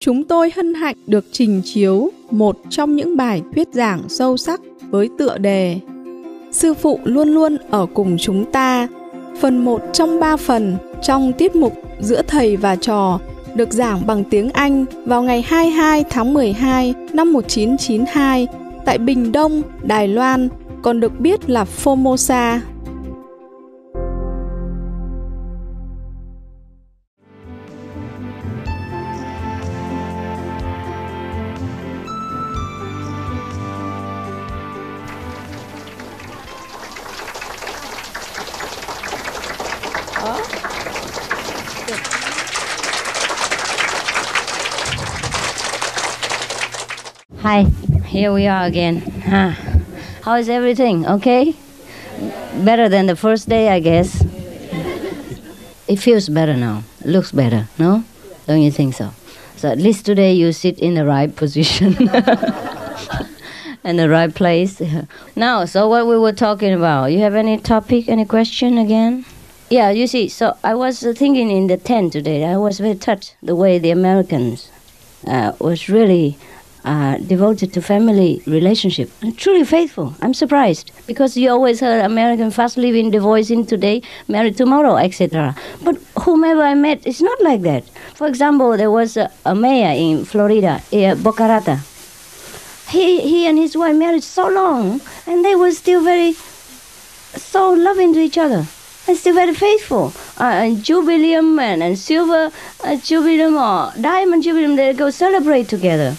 chúng tôi hân hạnh được trình chiếu một trong những bài thuyết giảng sâu sắc với tựa đề Sư Phụ Luôn Luôn ở cùng chúng ta, phần 1 trong 3 phần trong tiết mục Giữa Thầy và Trò, được giảng bằng tiếng Anh vào ngày 22 tháng 12 năm 1992 tại Bình Đông, Đài Loan, còn được biết là Formosa. Hi, here we are again. How is everything? Okay? Better than the first day, I guess. It feels better now. It looks better, no? Don't you think so? So at least today you sit in the right position. In the right place. Now, so what we were talking about, you have any topic, any question again? Yeah, you see, so I was thinking in the tent today, I was very touched the way the Americans was really devoted to family relationship. And truly faithful. I'm surprised. Because you always heard American fast living, divorcing today, married tomorrow, etc. But whomever I met, it's not like that. For example, there was a mayor in Florida, Boca Raton. He and his wife married so long, and they were still so loving to each other. And still very faithful. Jubileum and silver jubileum or diamond jubileum, they go celebrate together.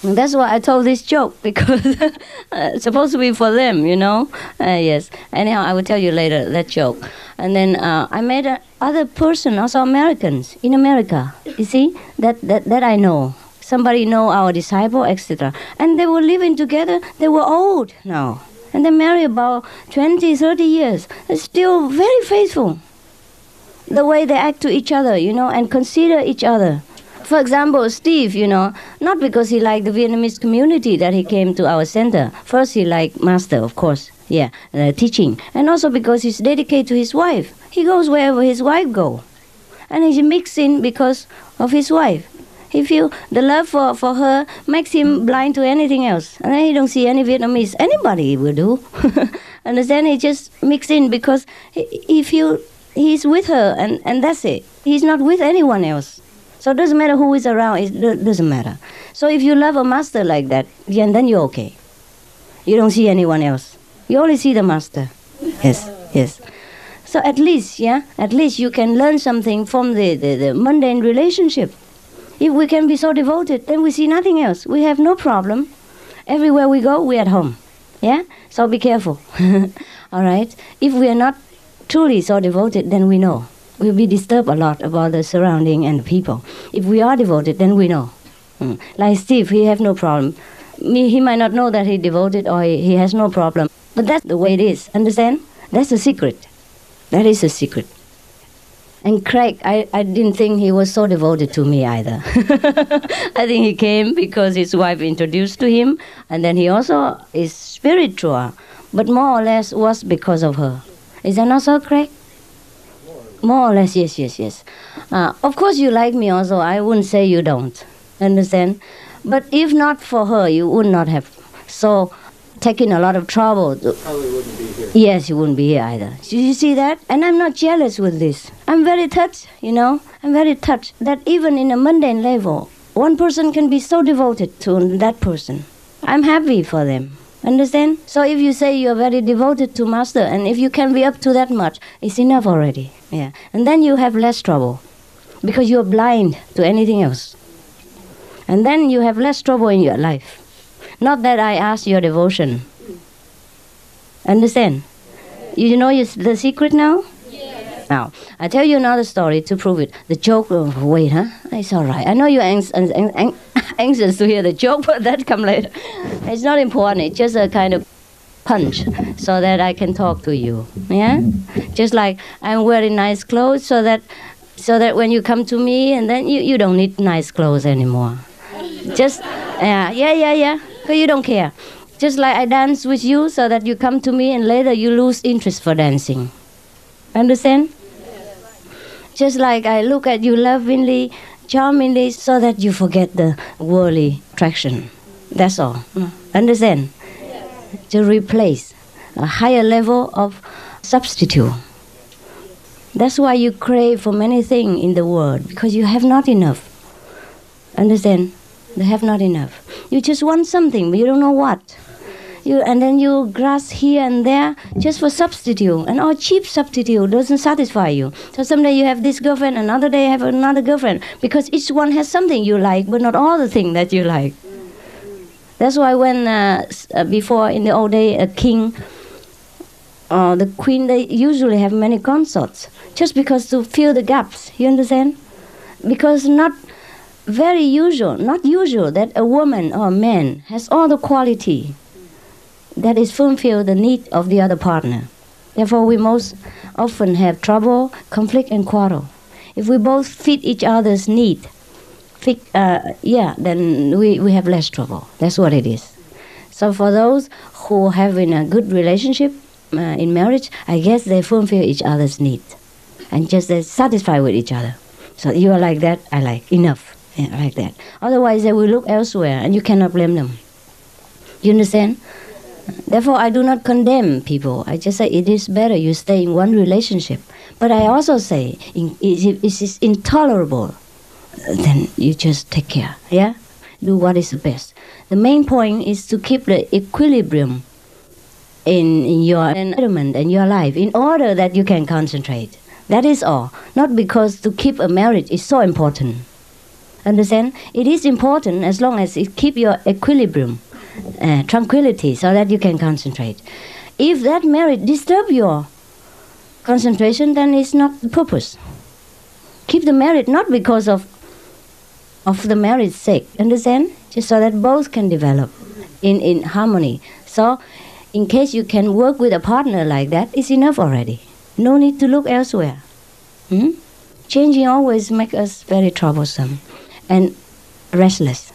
And that's why I told this joke, because it's supposed to be for them, you know. Yes. Anyhow, I will tell you later that joke. And then I met other person, also Americans in America. You see, that I know. Somebody know our disciple, etc. And they were living together. They were old now. And they married about 20, 30 years. They're still very faithful. The way they act to each other, you know, and consider each other. For example, Steve, you know, not because he liked the Vietnamese community that he came to our center. First, he liked master, of course, teaching. And also because he's dedicated to his wife. He goes wherever his wife goes. And he's mixed in because of his wife. He feels the love for her makes him blind to anything else. And then he don't see any Vietnamese. Anybody will do. Understand? He just mixed in because he feels he's with her and that's it. He's not with anyone else. So it doesn't matter who is around, it doesn't matter. So if you love a master like that, then you're okay. You don't see anyone else. You only see the master. Yes. So at least you can learn something from the mundane relationship. If we can be so devoted, then we see nothing else. We have no problem. Everywhere we go, we're at home. Yeah? So be careful. All right? If we are not truly so devoted, then we know. We'll be disturbed a lot about the surrounding and the people. If we are devoted, then we know. Like Steve, he have no problem. He might not know that he devoted or he has no problem. But that's the way it is. Understand? That's the secret. That is the secret. And Craig, I didn't think he was so devoted to me either. I think he came because his wife introduced to him, and then he also is spiritual, but more or less was because of her. Is that not so, Craig? More or less, yes. Of course you like me also, I wouldn't say you don't. Understand? But if not for her, you would not have taken a lot of trouble. Probably wouldn't be here. Yes, you wouldn't be here either. You see that? And I'm not jealous with this. I'm very touched, you know. I'm very touched that even in a mundane level, one person can be so devoted to that person. I'm happy for them. Understand? So if you say you're very devoted to Master, and if you can be up to that much, it's enough already. Yeah. And then you have less trouble, because you're blind to anything else. And then you have less trouble in your life. Not that I ask your devotion. Understand? You know the secret now? Yes. Now, I tell you another story to prove it. The joke, wait, huh? It's all right. I know you're anxious to hear the joke, but that come later. It's not important. It's just a kind of punch so that I can talk to you. Yeah? Just like I'm wearing nice clothes so that when you come to me, and then you don't need nice clothes anymore. Just, yeah. Because you don't care. Just like I dance with you so that you come to me and later you lose interest for dancing. Understand? Just like I look at you lovingly, charmingly so that you forget the worldly attraction. That's all. Understand? To replace a higher level of substitute. That's why you crave for many things in the world, because you have not enough. Understand? They have not enough. You just want something, but you don't know what. And then you grasp here and there just for substitute. And all cheap substitute doesn't satisfy you. So someday you have this girlfriend, another day you have another girlfriend. Because each one has something you like, but not all the things that you like. That's why when, before in the old day, a king or the queen, they usually have many consorts. Just because to fill the gaps. You understand? Because not usual that a woman or a man has all the quality that is fulfill the need of the other partner. Therefore, we most often have trouble, conflict, and quarrel. If we both fit each other's need, then we have less trouble. That's what it is. So for those who have in a good relationship in marriage, I guess they fulfill each other's need, and just they're satisfied with each other. So you are like that, I like enough, like that. Otherwise, they will look elsewhere, and you cannot blame them. You understand? Therefore, I do not condemn people. I just say it is better you stay in one relationship. But I also say, if it is intolerable, then you just take care, yeah? Do what is the best. The main point is to keep the equilibrium in your environment and your life in order that you can concentrate. That is all. Not because to keep a marriage is so important. Understand? It is important as long as it keep your equilibrium. Tranquility, so that you can concentrate. If that marriage disturb your concentration, then it's not the purpose. Keep the marriage not because of the marriage's sake, understand? Just so that both can develop in harmony. So, in case you can work with a partner like that, it's enough already. No need to look elsewhere. Changing always makes us very troublesome and restless.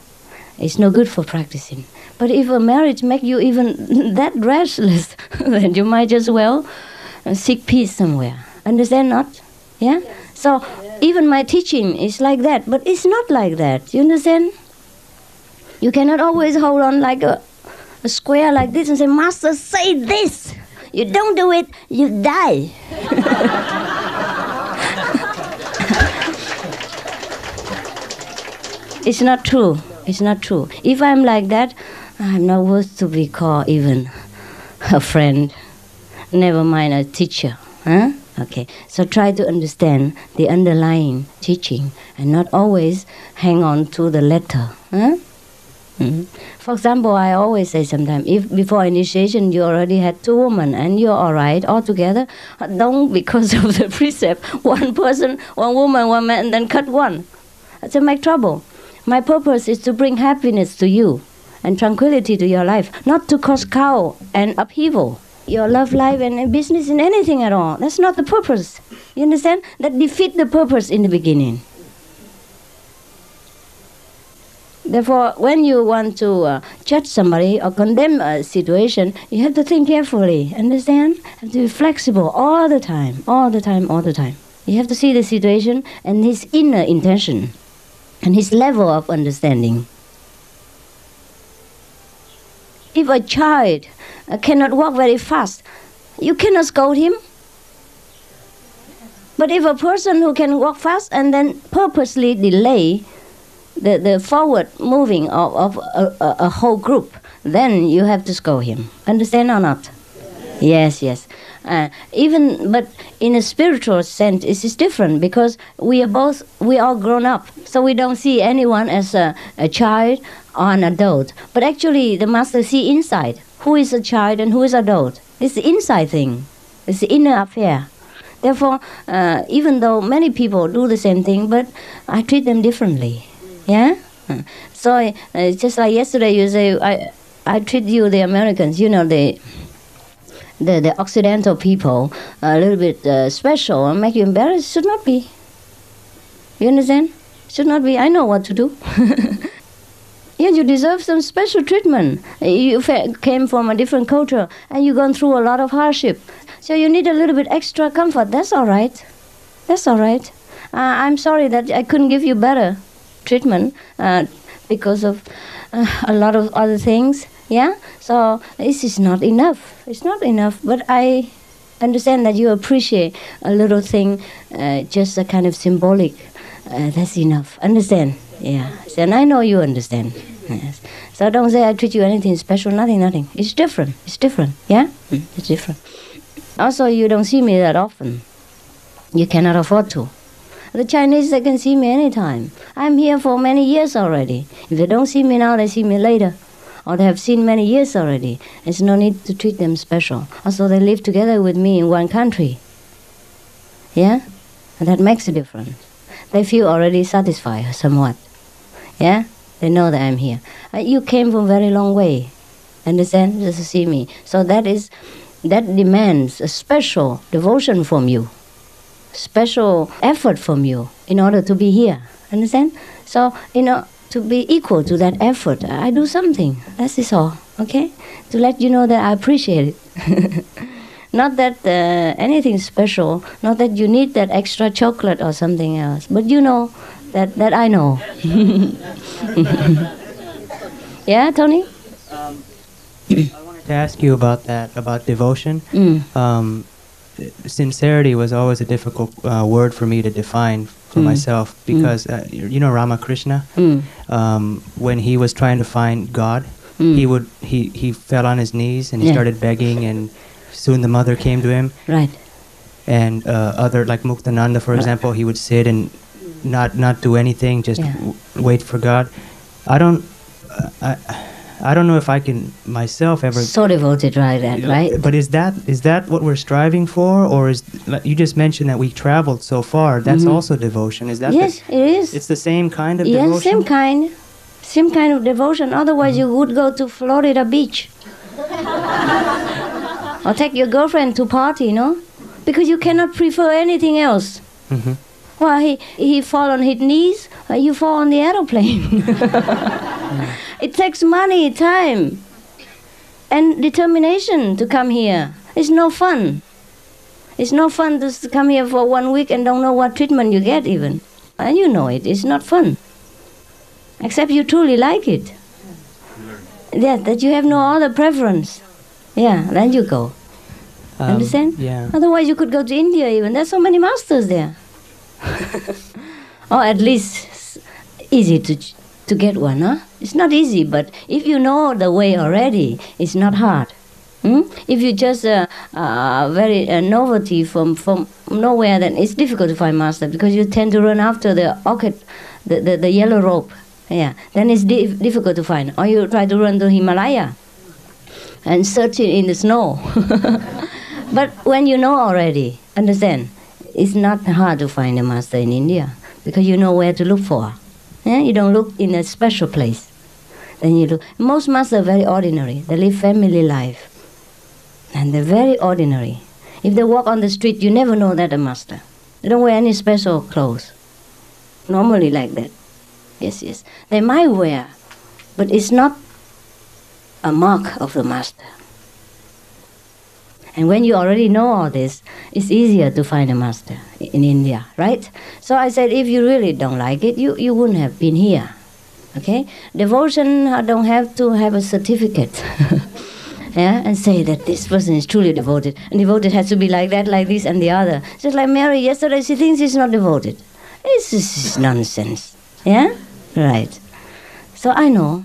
It's no good for practicing. But if a marriage makes you even that restless, then you might as well seek peace somewhere. Understand not? Yeah? So even my teaching is like that, but it's not like that. You understand? You cannot always hold on like a square like this and say, Master, say this. You don't do it, you die. It's not true. It's not true. If I'm like that, I'm not worth to be called even a friend. Never mind a teacher. Huh? Okay. So try to understand the underlying teaching and not always hang on to the letter. Huh? For example, I always say sometimes, if before initiation you already had 2 women and you're all right all together, don't because of the precept, one person, one woman, one man, and then cut one. That's a make trouble. My purpose is to bring happiness to you and tranquility to your life, not to cause chaos and upheaval. Your love life and business in anything at all. That's not the purpose. You understand? That defeats the purpose in the beginning. Therefore, when you want to judge somebody or condemn a situation, you have to think carefully. Understand? You have to be flexible all the time, all the time, all the time. You have to see the situation and his inner intention and his level of understanding. If a child cannot walk very fast, you cannot scold him. But if a person who can walk fast and then purposely delay the forward moving of a whole group, then you have to scold him. Understand or not? Yes, yes. But in a spiritual sense, it is different because we all grown up, so we don't see anyone as a child or an adult. But actually, the master see inside who is a child and who is adult. It's the inside thing. It's the inner affair. Therefore, even though many people do the same thing, but I treat them differently. Yeah. So just like yesterday, you say I treat you, the Americans, you know, the Occidental people, a little bit special and make you embarrassed. Should not be. You understand? Should not be. I know what to do. Yeah, you deserve some special treatment. You came from a different culture and you've gone through a lot of hardship. So you need a little bit extra comfort. That's all right. That's all right. I'm sorry that I couldn't give you better. treatment because of a lot of other things. Yeah, so this is not enough. It's not enough. But I understand that you appreciate a little thing, just a kind of symbolic. That's enough. Understand? Yeah. And I know you understand. Yes. So don't say I treat you anything special. Nothing. It's different. It's different. Yeah. It's different. Also, you don't see me that often. You cannot afford to. The Chinese, they can see me anytime. I'm here for many years already. If they don't see me now, they see me later. Or they have seen many years already. There's no need to treat them special. Also, they live together with me in one country. Yeah? And that makes a difference. They feel already satisfied somewhat. Yeah? They know that I'm here. You came from a very long way. Understand? Just to see me. So that demands a special devotion from you. Special effort from you in order to be here. Understand? So, to be equal to that effort, I do something. That is all. Okay? To let you know that I appreciate it. Not that anything special, not that you need that extra chocolate or something else, but you know that I know. Yeah, Tony? I wanted to ask you about that, about devotion. Sincerity was always a difficult word for me to define for myself because, Ramakrishna, when he was trying to find God, he fell on his knees and he started begging, and soon the mother came to him. Right. And other, like Muktananda, for example, he would sit and not do anything, just wait for God. I don't know if I can myself ever. So devoted, right? But is that what we're striving for, or is, like you just mentioned that we traveled so far? That's also devotion. Is that? Yes, it is. It's the same kind of devotion. Yes, same kind of devotion. Otherwise, you would go to Florida Beach, or take your girlfriend to party, because you cannot prefer anything else. Well, he fall on his knees, you fall on the aeroplane. It takes money, time, and determination to come here. It's no fun. It's no fun to come here for 1 week and don't know what treatment you get even. And you know it. It's not fun. Except you truly like it. Yeah, that you have no other preference. Yeah, then you go. Understand? Yeah. Otherwise you could go to India even. There's so many masters there. Or at least easy to get one, huh? It's not easy, but if you know the way already, it's not hard. If you just very novelty from nowhere, then it's difficult to find master because you tend to run after the orchid, the yellow rope. Yeah, then it's difficult to find. Or you try to run to Himalaya and search it in the snow. But when you know already, understand, it's not hard to find a master in India because you know where to look for. Yeah? You don't look in a special place. Then you look. Most masters are very ordinary. They live family life. And they're very ordinary. If they walk on the street, you never know that a master. They don't wear any special clothes. Normally like that. Yes. They might wear, but it's not a mark of the master. And when you already know all this, it's easier to find a master in India, right? So I said, if you really don't like it, you wouldn't have been here. Okay? Devotion, I don't have to have a certificate. Yeah, and say that this person is truly devoted. And devoted has to be like that, like this, and the other. Just like Mary yesterday, she thinks she's not devoted. This is nonsense. Yeah? Right. So I know.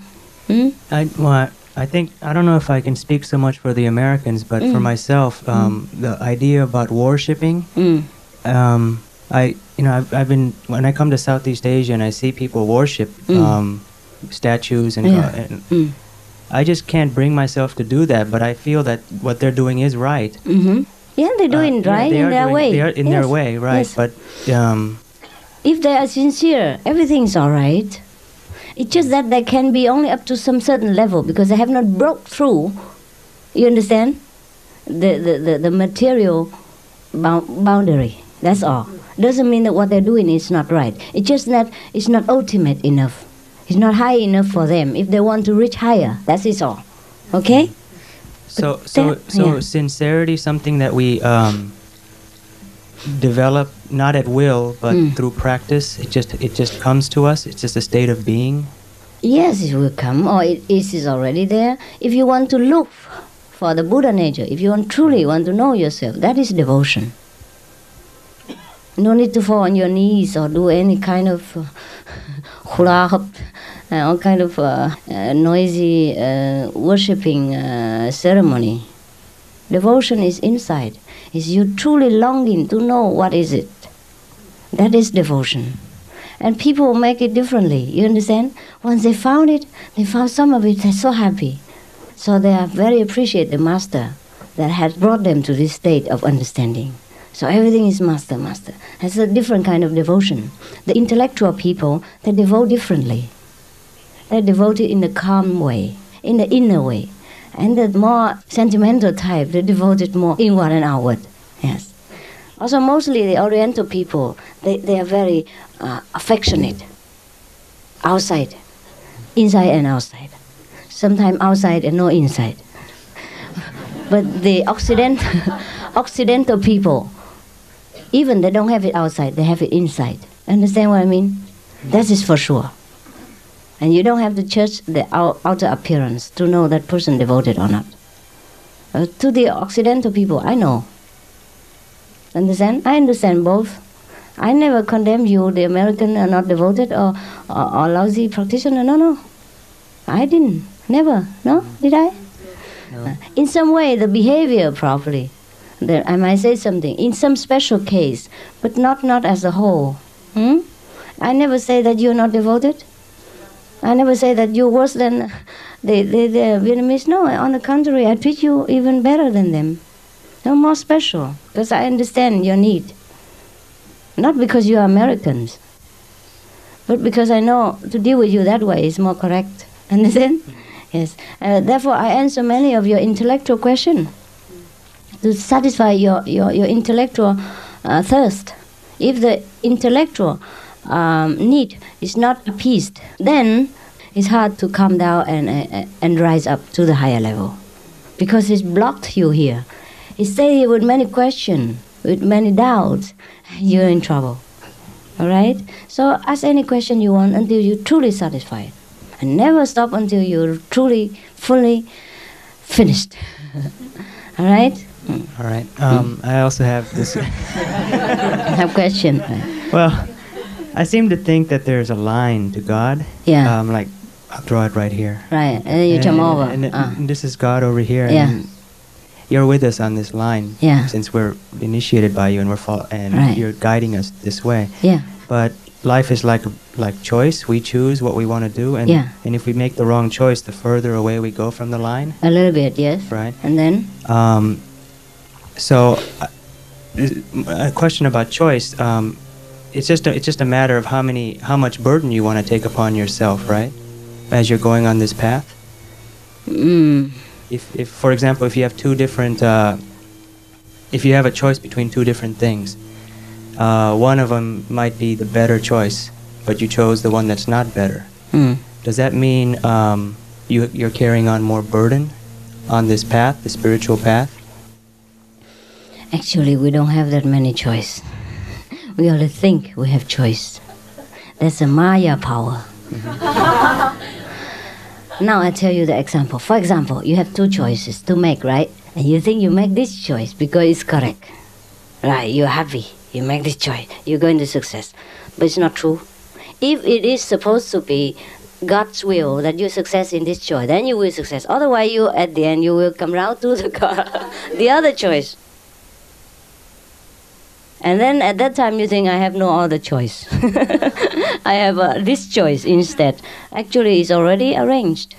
I think, I don't know if I can speak so much for the Americans, but for myself, the idea about worshipping, I've been, when I come to Southeast Asia and I see people worship statues and I just can't bring myself to do that, but I feel that what they're doing is right. Yeah, they're doing right in their way. They are in their way, right? Yes. But if they are sincere, everything's all right. It's just that they can be only up to some certain level because they have not broke through. You understand? The material boundary. That's all. Doesn't mean that what they're doing is not right. It's just that it's not ultimate enough. It's not high enough for them. If they want to reach higher, that is all. Okay? So sincerity, something that we develop not at will, but through practice? It just comes to us. It's just a state of being. Yes, it will come, or it is already there. If you want to look for the Buddha nature, if you truly want to know yourself, that is devotion. No need to fall on your knees or do any kind of hula hoop, all kind of noisy worshipping ceremony. Devotion is inside. Is you truly longing to know what is it. That is devotion. And people make it differently, you understand? Once they found it, they found some of it, they're so happy. So they are very appreciate the master that has brought them to this state of understanding. So everything is master, master. That's a different kind of devotion. The intellectual people, they devote differently. They devote it in the calm way, in the inner way. And the more sentimental type, they devote it more inward and outward. Yes. Also, mostly the Oriental people, they are very affectionate. Outside, inside and outside. Sometimes outside and no inside. But the Occidental people, even they don't have it outside, they have it inside. Understand what I mean? That is for sure. And you don't have to judge the outer appearance to know that person devoted or not. To the Occidental people, I know. Understand? I understand both. I never condemn you, the American are not devoted or lousy practitioner. No. I didn't. Never. No? Did I? No. In some way, the behavior probably. I might say something. In some special case, but not as a whole. I never say that you're not devoted. I never say that you're worse than the Vietnamese. No, on the contrary, I treat you even better than them. No more special, because I understand your need. Not because you are Americans, but because I know to deal with you that way is more correct. Understand? Yes. Therefore, I answer many of your intellectual questions to satisfy your intellectual thirst. If the intellectual need is not appeased, then it's hard to come down and rise up to the higher level, because it's blocked you here. It stay here with many questions, with many doubts. You're in trouble. All right? So ask any question you want until you're truly satisfied. And never stop until you're truly, fully finished. All right? All right. I also have this. Have question. Well, I seem to think that there's a line to God. Yeah. Like, I'll draw it right here. Right. And then you jump over. And this is God over here. Yeah. And you're with us on this line. Yeah. Since we're initiated by you and Right. you're guiding us this way. Yeah. But life is like choice. We choose what we want to do, and if we make the wrong choice, the further away we go from the line. A little bit, yes. Right. And then? So, a question about choice. It's just a matter of how much burden you want to take upon yourself, right? As you're going on this path. If for example, if you have two different, if you have a choice between two different things, one of them might be the better choice, but you chose the one that's not better. Does that mean you're carrying on more burden on this path, the spiritual path? Actually, we don't have that many choice. We only think we have choice. That's a Maya power. Now I tell you the example. For example, you have two choices to make, right? And you think you make this choice because it's correct. Right, you're happy. You make this choice. You're going to success. But it's not true. If it is supposed to be God's will that you success in this choice, then you will success. Otherwise, you at the end, you will come round to the other choice. And then at that time you think, I have no other choice. I have this choice instead. Actually, it's already arranged.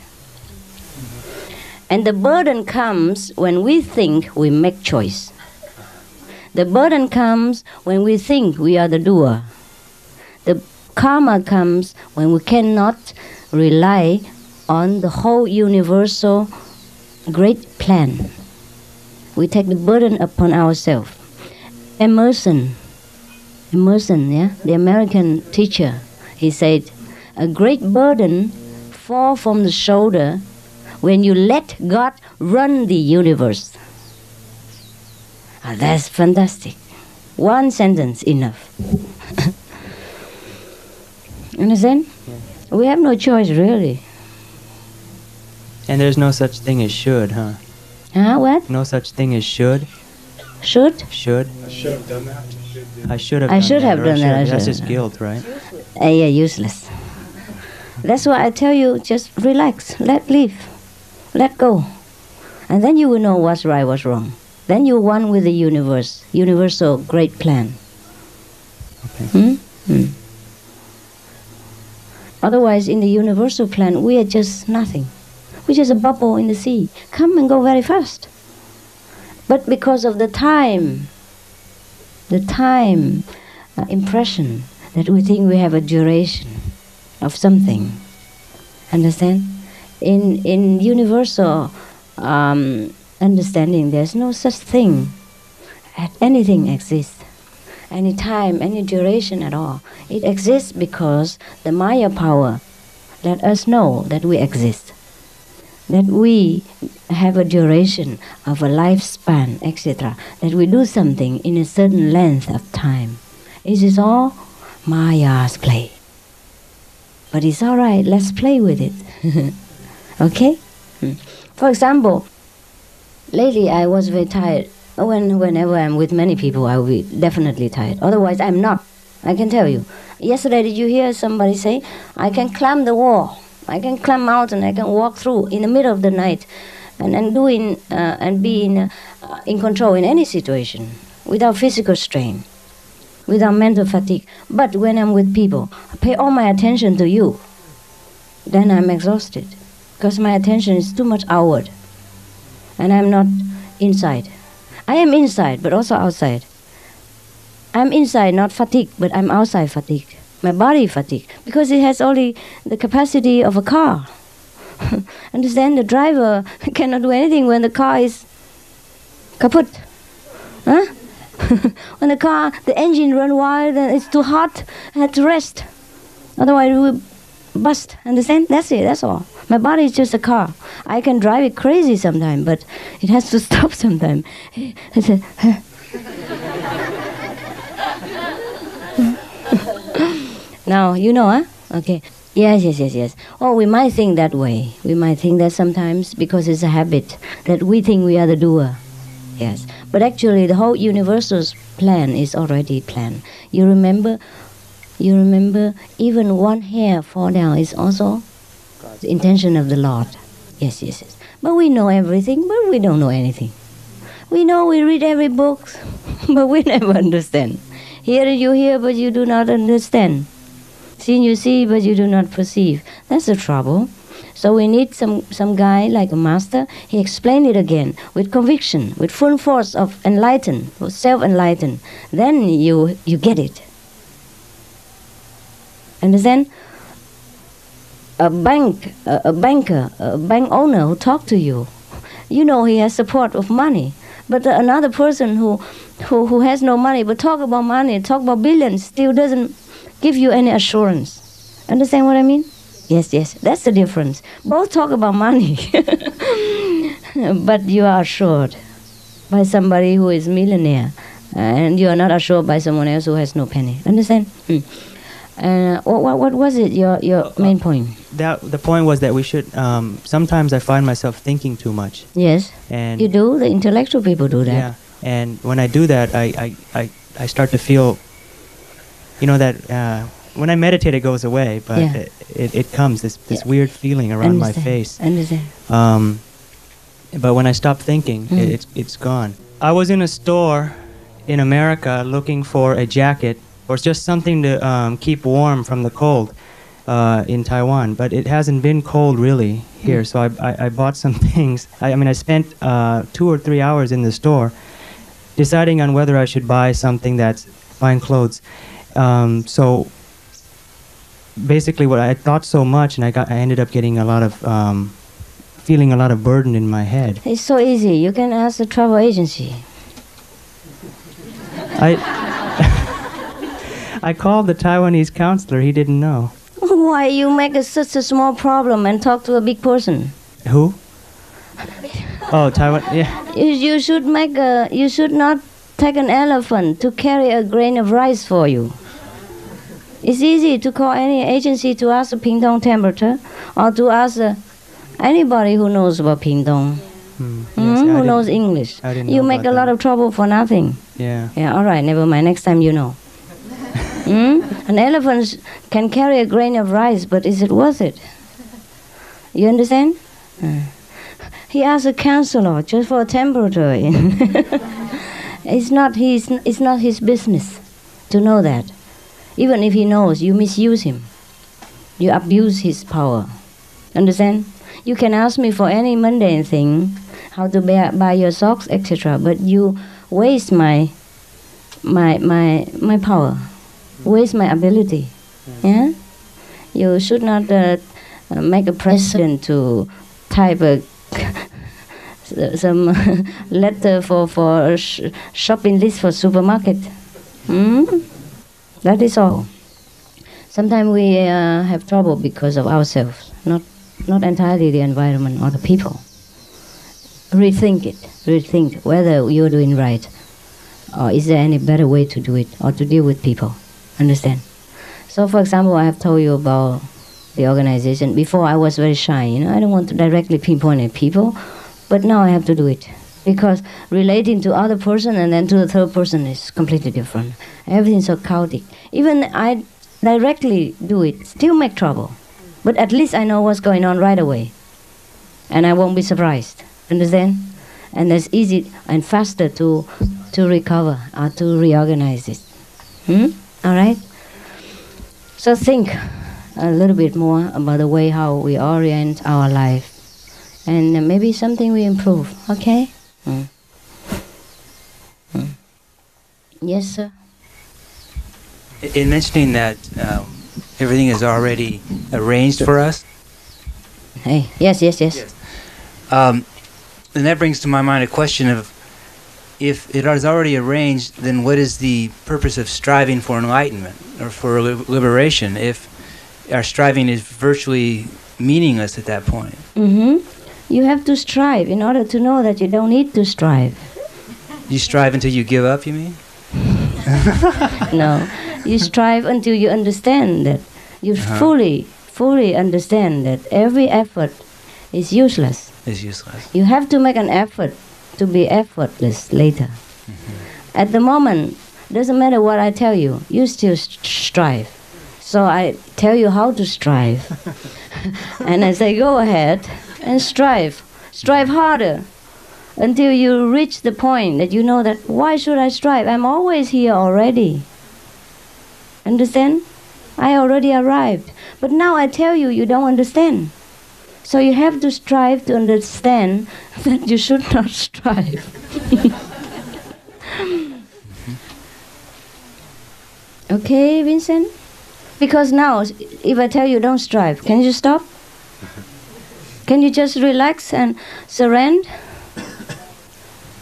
And the burden comes when we think we make choice. The burden comes when we think we are the doer. The karma comes when we cannot rely on the whole universal great plan. We take the burden upon ourselves. Emerson, yeah, the American teacher, he said, a great burden falls from the shoulder when you let God run the universe. That's fantastic. One sentence enough. Understand? Yeah. We have no choice, really. And there's no such thing as should, huh? Huh? What? No such thing as should. Should? Should. I should have done that. I should have. I should have done that. That's just guilt, right? Yeah, useless. That's why I tell you, just relax, let live, let go, and then you will know what's right, what's wrong. Then you're one with the universe, universal great plan. Okay. Otherwise, in the universal plan, we are just nothing. We're just a bubble in the sea. Come and go very fast. But because of the time impression, that we think we have a duration of something. Understand? In universal understanding, there's no such thing. Anything exists. Any time, any duration at all. It exists because the Maya power let us know that we exist. That we have a duration of a lifespan, etc. That we do something in a certain length of time. It is all Maya's play. But it's all right, let's play with it. Okay? For example, lately I was very tired. Whenever I'm with many people, I will be definitely tired. Otherwise, I'm not. I can tell you. Yesterday, did you hear somebody say, I can climb the wall, I can climb mountain, I can walk through in the middle of the night and be in control in any situation without physical strain, without mental fatigue. But when I'm with people, I pay all my attention to you. Then I'm exhausted because my attention is too much outward and I'm not inside. I am inside, but also outside. I'm inside, not fatigued, but I'm outside fatigued. My body fatigued, because it has only the capacity of a car. Understand? The driver cannot do anything when the car is kaput. Huh? When the engine run wild and it's too hot, I have to rest. Otherwise it will bust. Understand? That's it, that's all. My body is just a car. I can drive it crazy sometimes, but it has to stop sometimes. Now, you know, huh? Okay. Yes. Oh, we might think that way. We might think that sometimes because it's a habit that we think we are the doer. Yes. But actually, the whole universal's plan is already planned. You remember even one hair fall down is also the intention of the Lord. Yes. But we know everything, but we don't know anything. We read every book, but we never understand. Hear you hear, but you do not understand. See you see, but you do not perceive. That's the trouble. So we need some guy like a master. He explained it again with conviction, with full force of enlighten, self-enlighten. Then you get it. Understand? A banker, a bank owner who talk to you, you know he has support of money. But another person who has no money but talk about money, talk about billions, still doesn't give you any assurance. Understand what I mean? Yes, that's the difference. Both talk about money, but you are assured by somebody who is millionaire, and you are not assured by someone else who has no penny. Understand? What was it? Your main point? The point was that we should. Sometimes I find myself thinking too much. Yes, and you do. The intellectual people do that. Yeah, and when I do that, I start to feel. You know that when I meditate, it goes away, but yeah. it comes this weird feeling around my face. Understand. But when I stop thinking, it's gone. I was in a store in America looking for a jacket or just something to keep warm from the cold in Taiwan, but it hasn't been cold really here. So I bought some things. I spent 2 or 3 hours in the store deciding on whether I should buy something that's buying clothes. So basically, what I thought so much, and I ended up getting a lot of feeling a lot of burden in my head. It's so easy. You can ask the travel agency. I called the Taiwanese counselor. He didn't know. Why you make such a small problem and talk to a big person? Who? Oh, Taiwan. Yeah. You should not take an elephant to carry a grain of rice for you. It's easy to call any agency to ask the Pingdong temperature, or to ask anybody who knows about Pingdong, who knows English. You make a lot of trouble for nothing. Yeah. Yeah, all right, never mind. Next time you know. An elephant can carry a grain of rice, but is it worth it? You understand? He asked a counselor just for a temperature. It's not his business to know that. Even if he knows, you misuse him. You abuse his power. Understand? You can ask me for any mundane thing, how to buy your socks, etc. But you waste my power, waste my ability. Yeah? You should not make a precedent to type some letter for a shopping list for supermarket. That is all. Sometimes we have trouble because of ourselves, not entirely the environment or the people. Rethink it. Rethink whether you're doing right, or is there any better way to do it, or to deal with people. Understand? So, for example, I have told you about the organization. Before, I was very shy. I don't want to directly pinpoint at people, but now I have to do it. Because relating to other person and then to the third person is completely different. Everything's so chaotic. Even I directly do it, still make trouble. But at least I know what's going on right away. And I won't be surprised. Understand? And it's easy and faster to recover or to reorganize it. All right? So think a little bit more about the way how we orient our life. And maybe something we improve. Okay? Yes, sir. In mentioning that everything is already arranged for us. Hey, yes. And that brings to my mind a question of, if it is already arranged, then what is the purpose of striving for enlightenment or for liberation if our striving is virtually meaningless at that point? You have to strive in order to know that you don't need to strive. You strive until you give up, you mean? No. You strive until you understand that. You fully understand that every effort is useless. Is useless. You have to make an effort to be effortless later. At the moment, doesn't matter what I tell you, you still strive. So I tell you how to strive. And I say, go ahead and strive. Strive harder until you reach the point that you know that, why should I strive? I'm always here already. Understand? I already arrived. But now I tell you, you don't understand. So you have to strive to understand that you should not strive. Okay, Vincent? Because now, if I tell you don't strive, can you stop? Can you just relax and surrender?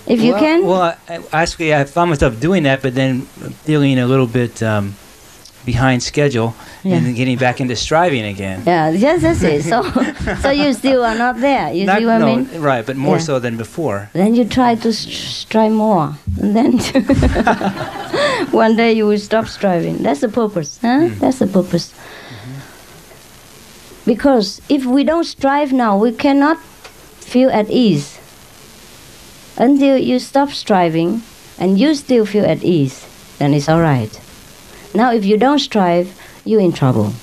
If you can? Well, I found myself doing that, but then feeling a little bit behind schedule and then getting back into striving again. Yeah, yes, that's it. So you still are not there. You see what I mean? Right, but more so than before. Then you try to strive more. And then one day you will stop striving. That's the purpose. Huh? That's the purpose. Because if we don't strive now, we cannot feel at ease. Until you stop striving and you still feel at ease, then it's all right. Now if you don't strive, you're in trouble.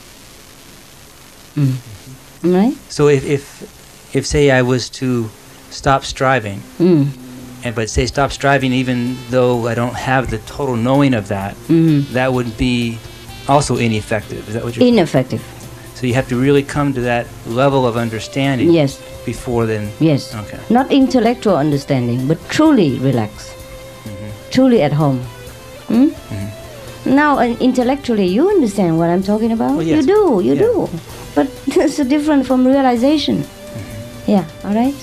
Right? So if say I was to stop striving, but say stop striving even though I don't have the total knowing of that, that would be also ineffective. Is that what you're saying? Ineffective. So you have to really come to that level of understanding. Yes. Before then. Yes. Okay. Not intellectual understanding, but truly relaxed. Truly at home. Now, intellectually, you understand what I'm talking about? Well, yes. You do. But it's different from realization. Yeah, all right?